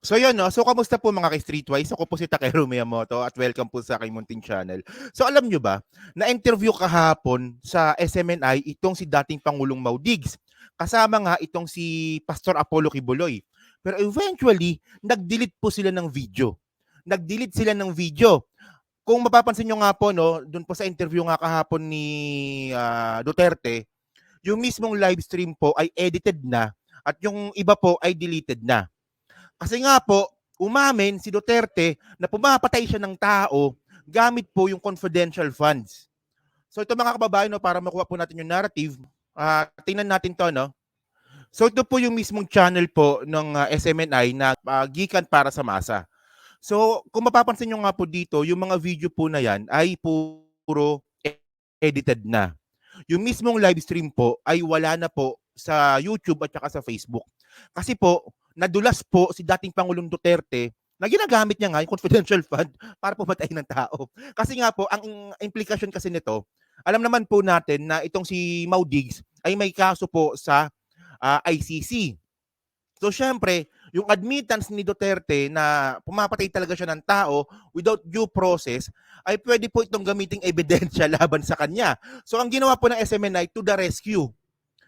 So yun, no? So kamusta po mga ka-Streetwise? Ako po si Takeru Miyamoto at welcome po sa aking munting channel. So alam nyo ba, na-interview kahapon sa SMNI itong si dating Pangulong Mau Diggs. Kasama nga itong si Pastor Apollo Kibuloy. Pero eventually, nag-delete po sila ng video. Nag-delete sila ng video. Kung mapapansin nyo nga po, no, doon po sa interview nga kahapon ni Duterte, yung mismong live stream po ay edited na at yung iba po ay deleted na. Kasi nga po, umamin si Duterte na pumapatay siya ng tao gamit po yung confidential funds. So ito mga kababayan, no, para makuha po natin yung narrative, tingnan natin to, no? So ito po yung mismong channel po ng SMNI na gikan para sa masa. So kung mapapansin nyo nga po dito, yung mga video po na yan ay puro edited na. Yung mismong live stream po ay wala na po sa YouTube at saka sa Facebook. Kasi po, nadulas po si dating Pangulong Duterte na ginagamit niya nga yung confidential fund para pumatay ng tao. Kasi nga po, ang implikasyon kasi nito, alam naman po natin na itong si Mau Diggs ay may kaso po sa ICC. So syempre, yung admittance ni Duterte na pumapatay talaga siya ng tao without due process ay pwede po itong gamiting ebidensya laban sa kanya. So ang ginawa po ng SMNI to the rescue.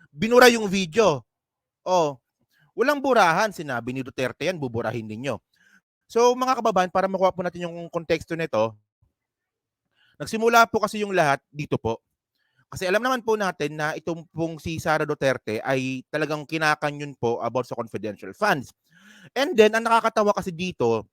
Binura yung video. Oh, walang burahan, sinabi ni Duterte yan, buburahin ninyo. So mga kababayan, para makuha po natin yung konteksto nito, nagsimula po kasi yung lahat dito po. Kasi alam naman po natin na itong pong si Sara Duterte ay talagang kinakanyon po about sa confidential funds. And then ang nakakatawa kasi dito,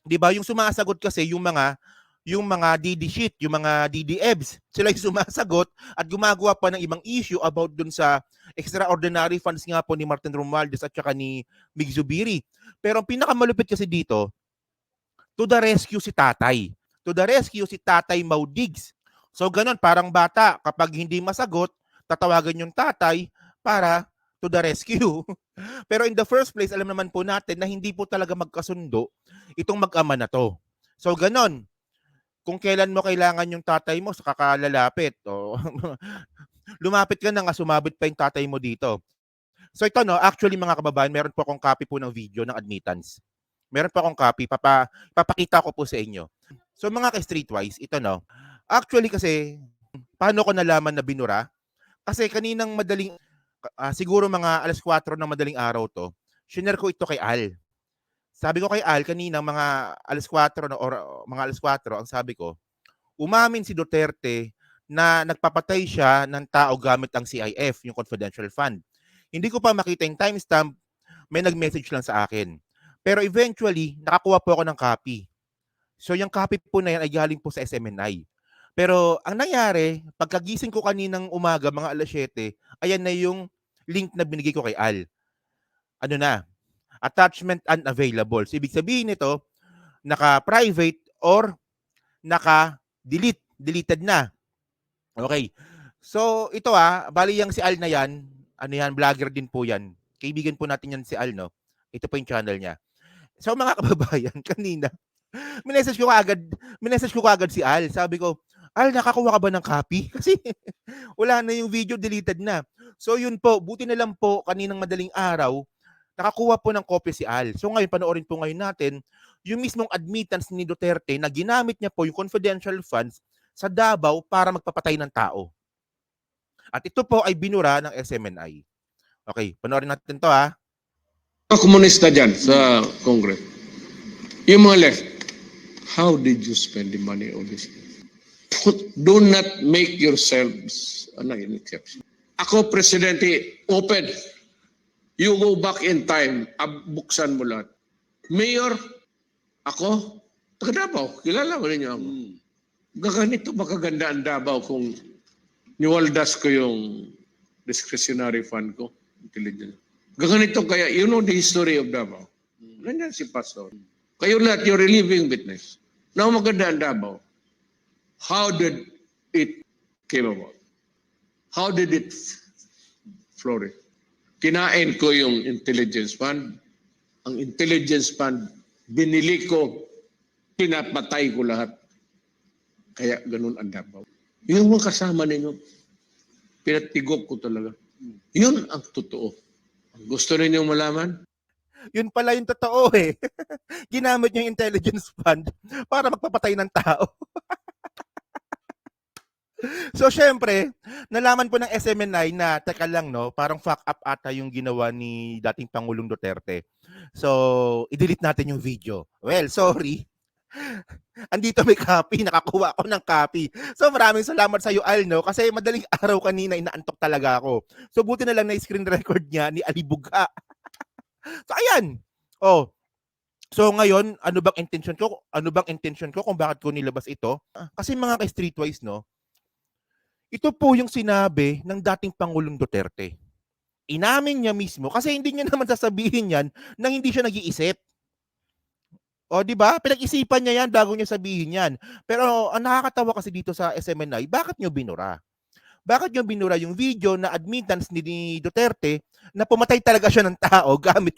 'di ba, yung sumasagot kasi yung mga DD sheet, yung mga DDEBs, sila yung sumasagot at gumagawa pa ng ibang issue about dun sa extraordinary funds nga po ni Martin Romualdez at saka ni Mig Zubiri. Pero ang pinakamalupit kasi dito, to the rescue si Tatay. To the rescue si Tatay Mau Diggs. So ganun, parang bata, kapag hindi masagot, tatawagan yung tatay para to the rescue. Pero in the first place, alam naman po natin na hindi po talaga magkasundo itong mag-ama na to. So ganun, kung kailan mo kailangan yung tatay mo, saka ka lalapit. O, lumapit ka na nga, sumabit pa yung tatay mo dito. So ito, no, actually mga kababayan, meron po akong copy po ng video ng admittance. Meron po akong copy, papakita ko po sa inyo. So mga ka-Streetwise, ito, no, actually kasi, paano ko nalaman na binura? Kasi kaninang madaling, siguro mga 4:00 ng madaling araw to, shinare ko ito kay Al. Sabi ko kay Al, kaninang mga 4:00 no, or mga 4:00, ang sabi ko, umamin si Duterte na nagpapatay siya ng tao gamit ang CIF, yung confidential fund. Hindi ko pa makita yung timestamp, may nag-message lang sa akin. Pero eventually, nakakuha po ako ng copy. So yung copy po na yan ay galing po sa SMNI. Pero ang nangyari, pagkagising ko kaninang umaga, mga 7:00, ayan na yung link na binigay ko kay Al. Ano na? Attachment unavailable. So ibig sabihin nito, naka-private or naka-delete. Deleted na. Okay. So ito bali yang si Al na yan, ano yan, vlogger din po yan. Kaibigan po natin yan si Al, no? Ito po yung channel niya. So mga kababayan, kanina, minessage ko agad si Al. Sabi ko, Al, nakakuha ka ba ng copy? Kasi wala na yung video, deleted na. So yun po, buti na lang po kaninang madaling araw, nakakuha po ng kopya si Al. So ngayon, panoorin po ngayon natin yung mismong admittance ni Duterte na ginamit niya po yung confidential funds sa Davao para magpapatay ng tao. At ito po ay binura ng SMNI. Okay, panoorin natin to Mga komunista dyan sa Congress, yung mga left, how did you spend the money on this? Do not make yourselves an exception. Ako, Presidente, open. You go back in time, buksan mo lahat. Mayor, ako, taga Davao, kilala mo ninyo ako. Gaganito makaganda ang Davao kung niwaldas ko yung discretionary fund ko, intelligence. Gaganito kaya, you know the history of Davao. Nandiyan si Pastor. Kayo lahat, you're a living witness. Now maganda ang Davao. How did it came about? How did it flourish? Kinain ko yung intelligence fund. Ang intelligence fund, binili ko, pinapatay ko lahat. Kaya ganun ang Davao. Yung mga kasama ninyo, pinatigok ko talaga. Yun ang totoo. Gusto ninyong malaman? Yun pala yung totoo eh. Ginamit niya yung intelligence fund para magpapatay ng tao. So syempre, nalaman po ng SMNI na teka lang no, parang fuck up ata yung ginawa ni dating Pangulong Duterte. So, i-delete natin yung video. Well, sorry. Andito may copy, nakakuha ako ng copy. So maraming salamat sa iyo Al no kasi madaling araw kanina inaantok talaga ako. So buti na lang na screen record niya ni Ali Buga. So ayan. Oh, so ngayon, ano bang intention ko? Ano bang intention ko kung bakit ko nilabas ito? Kasi mga ka-streetwise no, ito po yung sinabi ng dating Pangulong Duterte. Inamin niya mismo kasi hindi niya naman sasabihin yan nang hindi siya nag-iisip. O, di ba? Pinag-isipan niya yan bago niya sabihin yan. Pero ang nakakatawa kasi dito sa SMNI, bakit niyo binura? Bakit niyo binura yung video na admittance ni Duterte na pumatay talaga siya ng tao gamit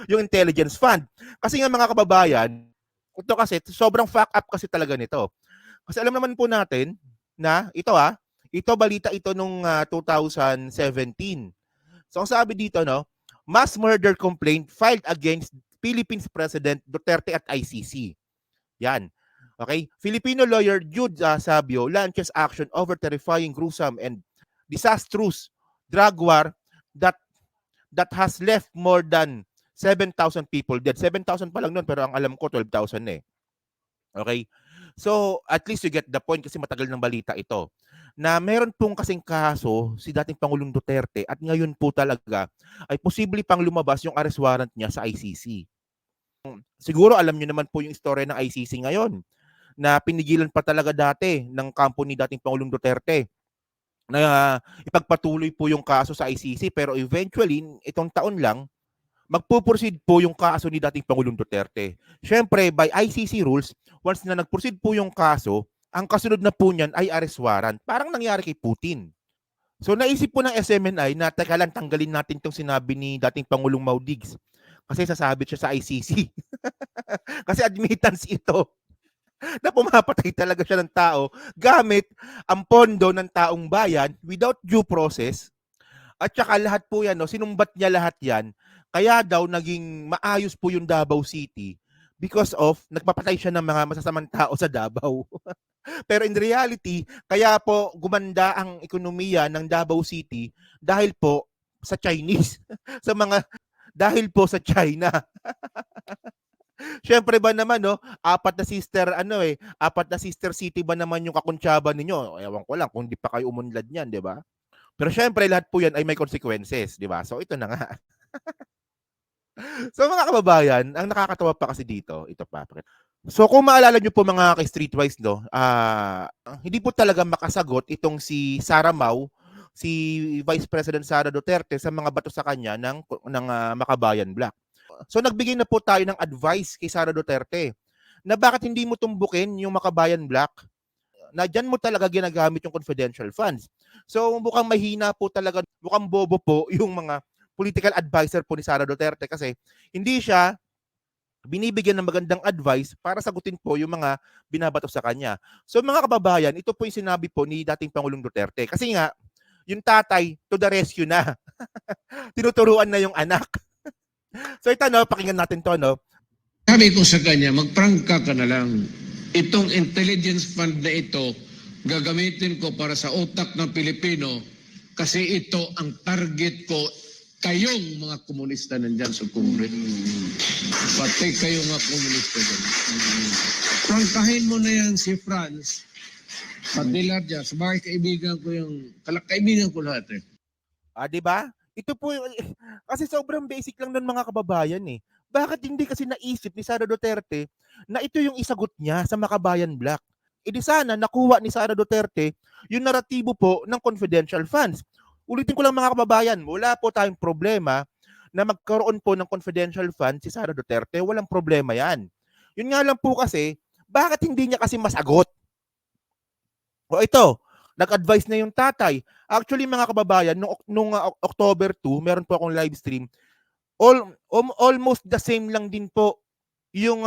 yung intelligence fund? Kasi nga mga kababayan, ito kasi sobrang fuck up kasi talaga nito. Kasi alam naman po natin na ito balita ito nung 2017. So ang sabi dito no, mass murder complaint filed against Philippines President Duterte at ICC. Yan. Okay? Filipino lawyer Jude Sabio launches action over terrifying, gruesome, and disastrous drug war that has left more than 7,000 people dead. 7,000 pa lang nun, pero ang alam ko 12,000 eh. Okay? So, at least you get the point kasi matagal ng balita ito. Na meron pong kasing kaso si dating Pangulong Duterte at ngayon po talaga ay posible pang lumabas yung arrest warrant niya sa ICC. Siguro alam niyo naman po yung istorya ng ICC ngayon na pinigilan pa talaga dati ng kampo ni dating Pangulong Duterte na ipagpatuloy po yung kaso sa ICC pero eventually itong taon lang magpo-proceed po yung kaso ni dating Pangulong Duterte. Siyempre, by ICC rules, once na nag-proceed po yung kaso, ang kasunod na po niyan ay arrest warrant. Parang nangyari kay Putin. So naisip po ng SMNI na teka lang tanggalin natin itong sinabi ni dating Pangulong Maudigs kasi sasabit siya sa ICC. Kasi admittance ito na pumapatay talaga siya ng tao gamit ang pondo ng taong bayan without due process. At saka lahat po yan, no, sinumbat niya lahat yan. Kaya daw naging maayos po yung Davao City because of nagpapatay siya ng mga masasamang tao sa Davao. Pero in reality, kaya po gumanda ang ekonomiya ng Davao City dahil po sa Chinese. Dahil po sa China. Siyempre ba naman no, apat na sister city ba naman yung Kakuntsaba ninyo? Ewan ko lang kung di pa kayo umunlad niyan, 'di ba? Pero syempre lahat po 'yan ay may consequences, 'di ba? So ito na nga. So mga kababayan, ang nakakatawa pa kasi dito, ito pa. So kung maalala niyo po mga ka-streetwise no, hindi po talaga makasagot itong si Sara Mau, si Vice President Sara Duterte sa mga bato sa kanya ng Makabayan Black. So nagbigay na po tayo ng advice kay Sara Duterte na bakit hindi mo tumbukin yung Makabayan Black na dyan mo talaga ginagamit yung confidential funds. So mukhang mahina po talaga, mukhang bobo po yung mga political advisor po ni Sara Duterte kasi hindi siya binibigyan ng magandang advice para sagutin po yung mga binabato sa kanya. So mga kababayan, ito po yung sinabi po ni dating Pangulong Duterte. Kasi nga, yung tatay to the rescue na. Tinuturuan na yung anak. So ito no, pakinggan natin to no. Sabi ko sa kanya, magprangka ka na lang. Itong intelligence fund na ito, gagamitin ko para sa utak ng Pilipino kasi ito ang target ko. Kayong mga komunista nandyan sa Congress. Pati kayo mga komunista dyan. Prangkahin mo na yan si Franz. Pati lahat dyan. Sa mga kaibigan ko lahat eh. Di ba? Ito po yung, kasi sobrang basic lang ng mga kababayan eh. Bakit hindi kasi naisip ni Sara Duterte na ito yung isagot niya sa Makabayan Black? E di sana nakuha ni Sara Duterte yung naratibo po ng confidential funds. Ulitin ko lang mga kababayan, wala po tayong problema na magkaroon po ng confidential fund si Sara Duterte. Walang problema yan. Yun nga lang po kasi, bakit hindi niya kasi masagot? O ito, nag-advise na yung tatay. Actually mga kababayan, nung October 2, meron po akong live stream. Almost the same lang din po yung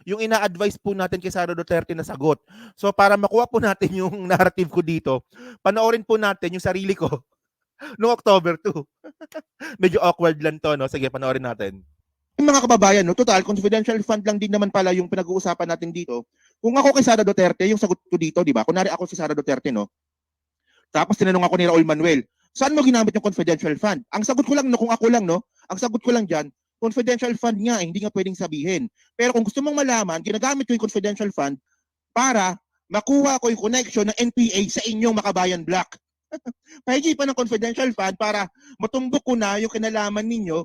ina-advise po natin kay Sara Duterte na sagot. So para makuha po natin yung narrative ko dito, panoorin po natin yung sarili ko noong October 2. Medyo awkward lang to, no? Sige, panoorin natin. mga kababayan, no, total, confidential fund lang din naman pala yung pinag-uusapan natin dito. Kung ako kay Sara Duterte, yung sagot ko dito, di ba? Kunwari ako si Sara Duterte, no? Tapos tinanong ako ni Raul Manuel, saan mo ginamit yung confidential fund? Ang sagot ko lang, no, kung ako lang, no? Ang sagot ko lang dyan, confidential fund nga, hindi nga pwedeng sabihin. Pero kung gusto mong malaman, ginagamit ko yung confidential fund para makuha ko yung connection ng NPA sa inyong Makabayan Black. Pahingi pa ng confidential fund para matumbok ko na yung kinalaman ninyo.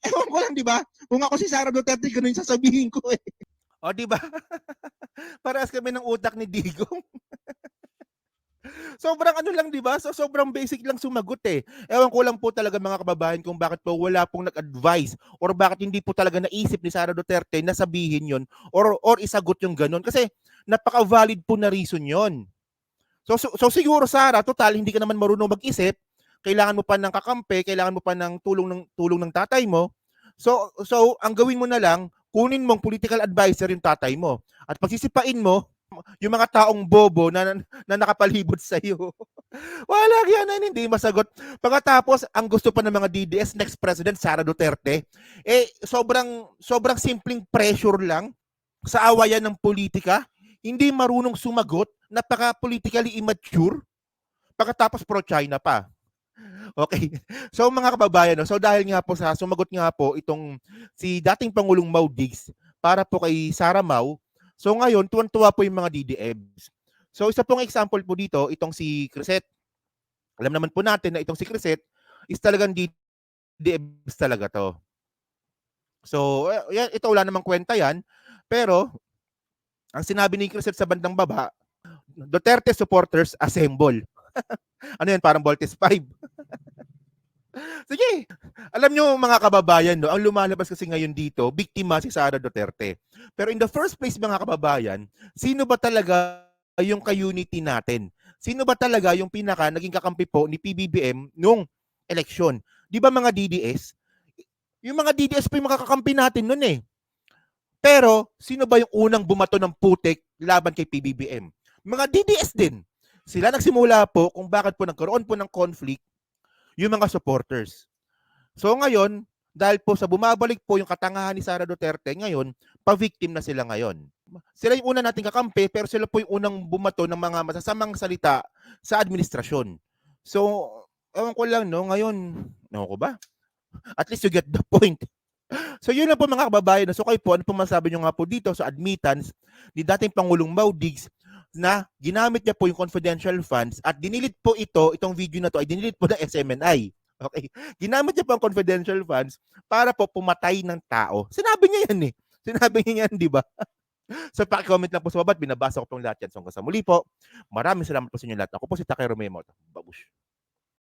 Ewan ko lang, di ba? Kung ako si Sara Duterte, ganun yung sasabihin ko eh. O, di ba? Parehas kami ng utak ni Digong. Sobrang ano lang, di ba? So, sobrang basic lang sumagot eh. Ewan ko lang po talaga mga kababayan kung bakit po wala pong nag-advise or bakit hindi po talaga naisip ni Sara Duterte na sabihin yon or isagot yung ganun. Kasi napaka-valid po na reason yon. So siguro Sara, total, hindi ka naman marunong mag-isip, kailangan mo pa ng kakampi, kailangan mo pa ng tulong ng tatay mo. So ang gawin mo na lang, kunin mong political advisor yung tatay mo at pagsisipain mo yung mga taong bobo na nakapalibot sa iyo. Wala yan, hindi masagot. Pagkatapos, ang gusto pa ng mga DDS, next president Sara Duterte, sobrang simpleng pressure lang sa awayan ng politika, hindi marunong sumagot, napaka-politically immature, pagkatapos pro-China pa. Okay. So mga kababayan, no? So dahil nga po sa sumagot nga po itong si dating Pangulong Mau Diggs para po kay Sara Mau, so ngayon tuwan-tuwa po yung mga DDMs. So isa pong example po dito, itong si Crisette. Alam naman po natin na itong si Crisette is talagang DDMs talaga to. So ito wala namang kwenta yan, pero ang sinabi ni Crisette sa bandang baba, Duterte supporters assemble. Ano yan, parang Voltes 5. Sige. Alam nyo mga kababayan, no, ang lumalabas kasi ngayon dito, biktima si Sara Duterte. Pero in the first place mga kababayan, sino ba talaga yung ka-unity natin? Sino ba talaga yung pinaka naging kakampi po ni PBBM nung eleksyon? Di ba mga DDS? Yung mga DDS po yung makakakampi natin nun eh. Pero sino ba yung unang bumato ng putik laban kay PBBM? Mga DDS din. Sila nagsimula po kung bakit po nagkaroon po ng conflict yung mga supporters. So ngayon, dahil po sa bumabalik po yung katangahan ni Sara Duterte, ngayon, pa-victim na sila ngayon. Sila yung una nating kakampi, pero sila po yung unang bumato ng mga masasamang salita sa administrasyon. So, ewan ko lang, no, ngayon, ko ba? At least you get the point. So yun lang po mga kababayan. So kayo po, ano po masabi nyo nga po dito sa admittance ni dating Pangulong Mau Diggs na ginamit niya po yung confidential funds at dinilit po itong video na to ay dinilit po ng SMNI. Okay? Ginamit niya po ang confidential funds para po pumatay ng tao. Sinabi niya yan eh. Sinabi niya yan, di ba? So paki-comment lang po sa baba at binabasa ko pong lahat yan. So hanggang sa muli po, maraming salamat po sa inyo lahat. Ako po si Takay Romeo Moto.